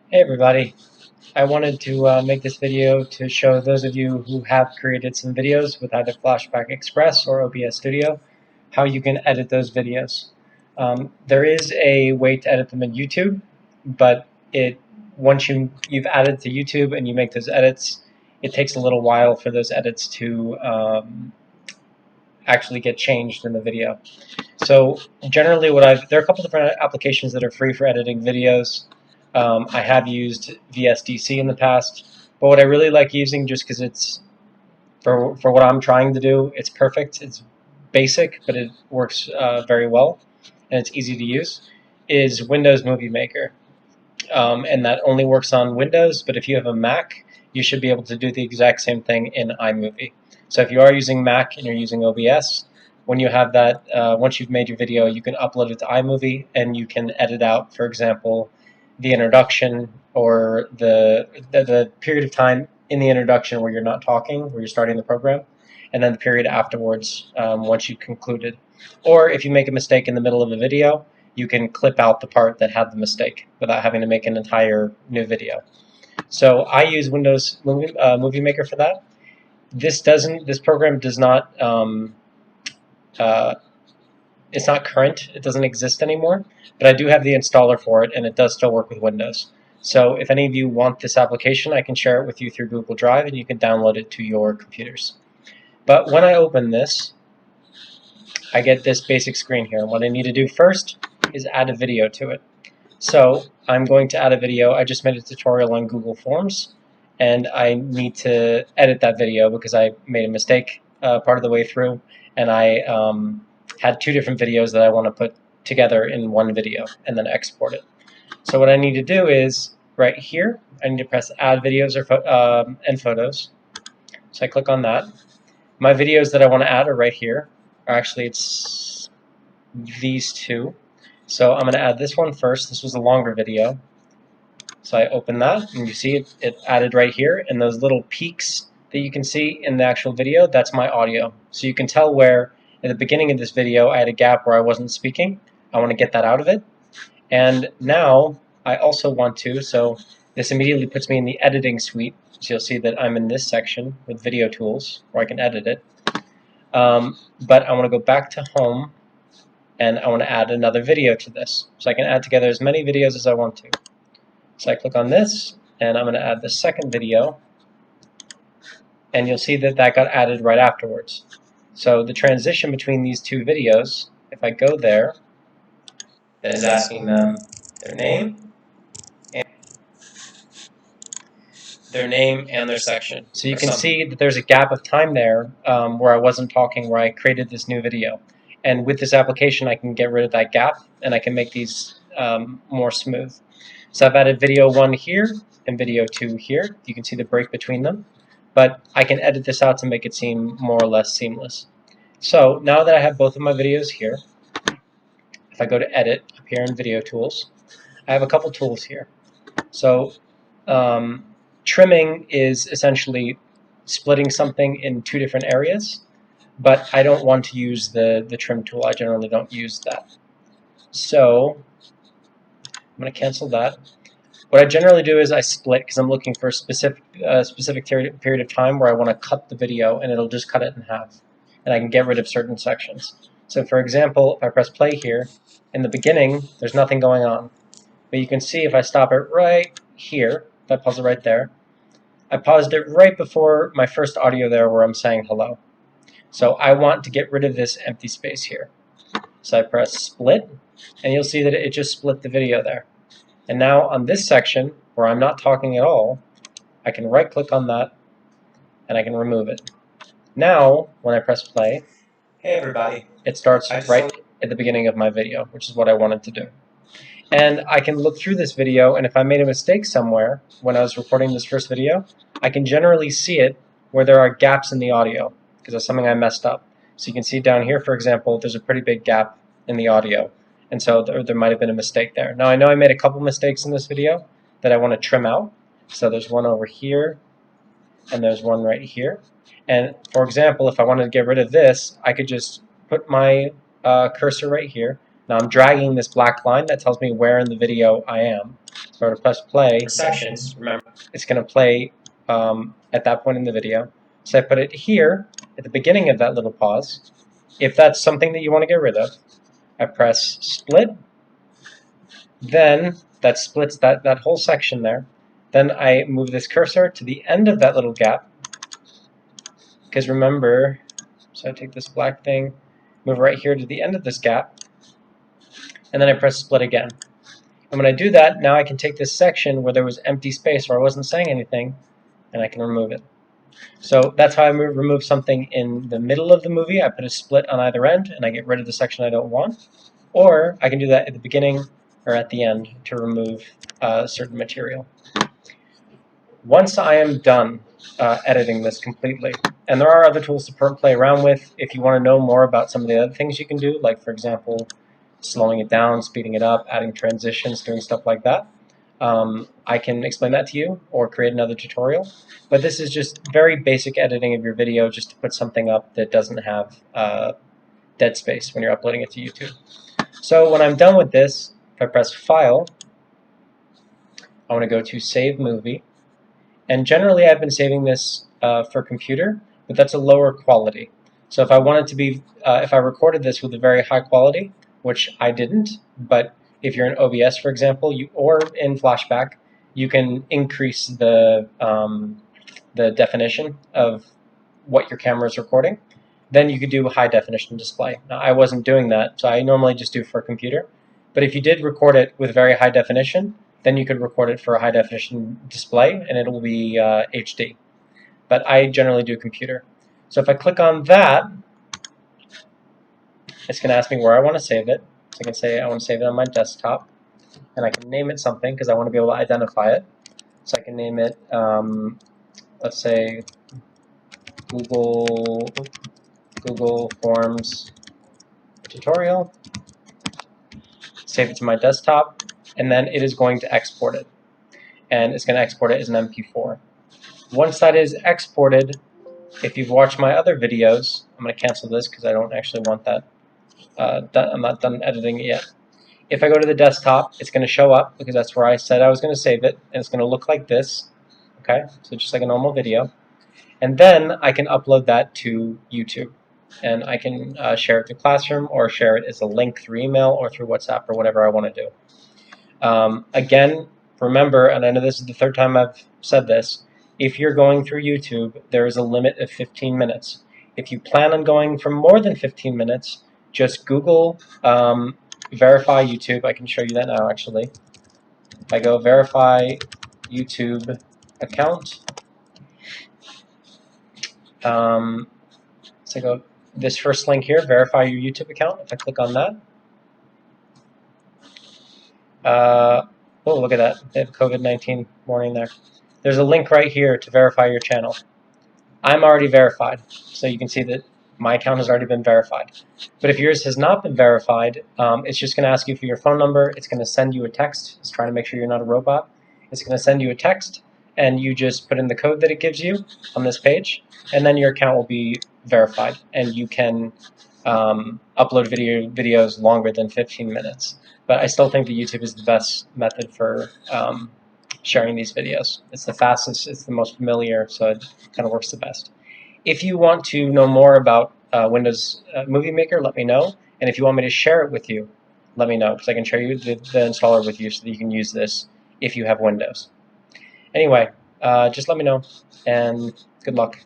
Hey everybody, I wanted to make this video to show those of you who have created some videos with either Flashback Express or OBS Studio how you can edit those videos. There is a way to edit them in YouTube, but once you've added to YouTube and you make those edits, it takes a little while for those edits to actually get changed in the video. So generally there are a couple different applications that are free for editing videos. I have used VSDC in the past, but what I really like using, just because it's for what I'm trying to do, it's perfect. It's basic, but it works very well, and it's easy to use, is Windows Movie Maker. And that only works on Windows, but if you have a Mac, you should be able to do the exact same thing in iMovie. So if you are using Mac and you're using OBS, when you have that, once you've made your video, you can upload it to iMovie and you can edit out, for example, the introduction or the period of time in the introduction where you're not talking, where you're starting the program, and then the period afterwards once you concluded. Or if you make a mistake in the middle of a video, you can clip out the part that had the mistake without having to make an entire new video. So I use Windows Movie Maker for that. This program does not uh, it's not current. It doesn't exist anymore, but I do have the installer for it, and it does still work with Windows. So if any of you want this application, I can share it with you through Google Drive, and you can download it to your computers. But when I open this, I get this basic screen here. And what I need to do first is add a video to it. So I'm going to add a video. I just made a tutorial on Google Forms, and I need to edit that video because I made a mistake part of the way through, and I had two different videos that I want to put together in one video and then export it. So what I need to do is right here, I need to press Add Videos and Photos. So I click on that. My videos that I want to add are right here. Actually, it's these two. So I'm going to add this one first. This was a longer video. So I open that, and you see it added right here. And those little peaks that you can see in the actual video, that's my audio. So you can tell where at the beginning of this video I had a gap where I wasn't speaking. I want to get that out of it. And now I also want to, so this immediately puts me in the editing suite. So you'll see that I'm in this section with video tools where I can edit it. But I want to go back to home, and I want to add another video to this. So I can add together as many videos as I want to. So I click on this, and I'm going to add the second video, and you'll see that that got added right afterwards. So the transition between these two videos, if I go there, it is asking them their name and their section. So you can see that there's a gap of time there where I wasn't talking, where I created this new video. And with this application, I can get rid of that gap, and I can make these more smooth. So I've added video 1 here and video 2 here. You can see the break between them. But I can edit this out to make it seem more or less seamless. So now that I have both of my videos here, if I go to Edit, up here in Video Tools, I have a couple tools here. So trimming is essentially splitting something in two different areas, but I don't want to use the trim tool. I generally don't use that. So I'm going to cancel that. What I generally do is I split because I'm looking for a specific period of time where I want to cut the video, and it'll just cut it in half, and I can get rid of certain sections. So for example, if I press play here, in the beginning there's nothing going on, but you can see if I stop it right here, if I pause it right there, I paused it right before my first audio there where I'm saying hello. So I want to get rid of this empty space here. So I press split, and you'll see that it just split the video there. And now on this section, where I'm not talking at all, I can right click on that, and I can remove it. Now, when I press play, Hey everybody. it starts right at the beginning of my video, which is what I wanted to do. And I can look through this video, and if I made a mistake somewhere when I was recording this first video, I can generally see it where there are gaps in the audio, because that's something I messed up. So you can see down here, for example, there's a pretty big gap in the audio, and so there might have been a mistake there. Now I know I made a couple mistakes in this video that I want to trim out. So there's one over here, and there's one right here. And for example, if I wanted to get rid of this, I could just put my cursor right here, Now I'm dragging this black line that tells me where in the video I am. So to press play, For sections, remember, it's going to play at that point in the video. So I put it here at the beginning of that little pause. If that's something that you want to get rid of, I press split. Then that splits that whole section there. Then I move this cursor to the end of that little gap. Because remember, so I take this black thing, move right here to the end of this gap, and then I press split again. And when I do that, now I can take this section where there was empty space where I wasn't saying anything, and I can remove it. So that's how I remove something in the middle of the movie. I put a split on either end, and I get rid of the section I don't want. Or I can do that at the beginning or at the end to remove certain material. Once I am done editing this completely, and there are other tools to play around with if you want to know more about some of the other things you can do, like for example, slowing it down, speeding it up, adding transitions, doing stuff like that. I can explain that to you or create another tutorial. But this is just very basic editing of your video just to put something up that doesn't have dead space when you're uploading it to YouTube. So when I'm done with this, if I press File, I want to go to Save Movie. And generally I've been saving this for computer, but that's a lower quality. So if I wanted to be, if I recorded this with a very high quality, which I didn't, but if you're in OBS, for example, or in Flashback, you can increase the definition of what your camera is recording. Then you could do a high definition display. Now I wasn't doing that, so I normally just do for a computer. But if you did record it with very high definition, then you could record it for a high definition display and it will be HD. But I generally do computer. So if I click on that, it's going to ask me where I want to save it. So I can say I want to save it on my desktop, and I can name it something because I want to be able to identify it. So I can name it, let's say, Google Forms tutorial. Save it to my desktop, and then it is going to export it. And it's going to export it as an MP4. Once that is exported, if you've watched my other videos, I'm going to cancel this because I don't actually want that. I'm not done editing it yet. If I go to the desktop, it's going to show up because that's where I said I was going to save it, and it's going to look like this. Okay, so just like a normal video. And then I can upload that to YouTube. And I can share it through Classroom or share it as a link through email or through WhatsApp or whatever I want to do. Again, remember, and I know this is the third time I've said this, if you're going through YouTube, there is a limit of 15 minutes. If you plan on going for more than 15 minutes, just Google verify YouTube. I can show you that now, actually. If I go verify YouTube account, so I go this first link here, verify your YouTube account. If I click on that, oh, look at that. They have COVID-19 warning there. There's a link right here to verify your channel. I'm already verified, so you can see that my account has already been verified. But if yours has not been verified, it's just going to ask you for your phone number. It's going to send you a text. It's trying to make sure you're not a robot. It's going to send you a text, and you just put in the code that it gives you on this page, and then your account will be verified, and you can upload videos longer than 15 minutes. But I still think that YouTube is the best method for sharing these videos. It's the fastest, it's the most familiar, so it kind of works the best. If you want to know more about Windows Movie Maker, let me know. And if you want me to share it with you, let me know, because I can share you the installer with you so that you can use this if you have Windows. Anyway, just let me know, and good luck.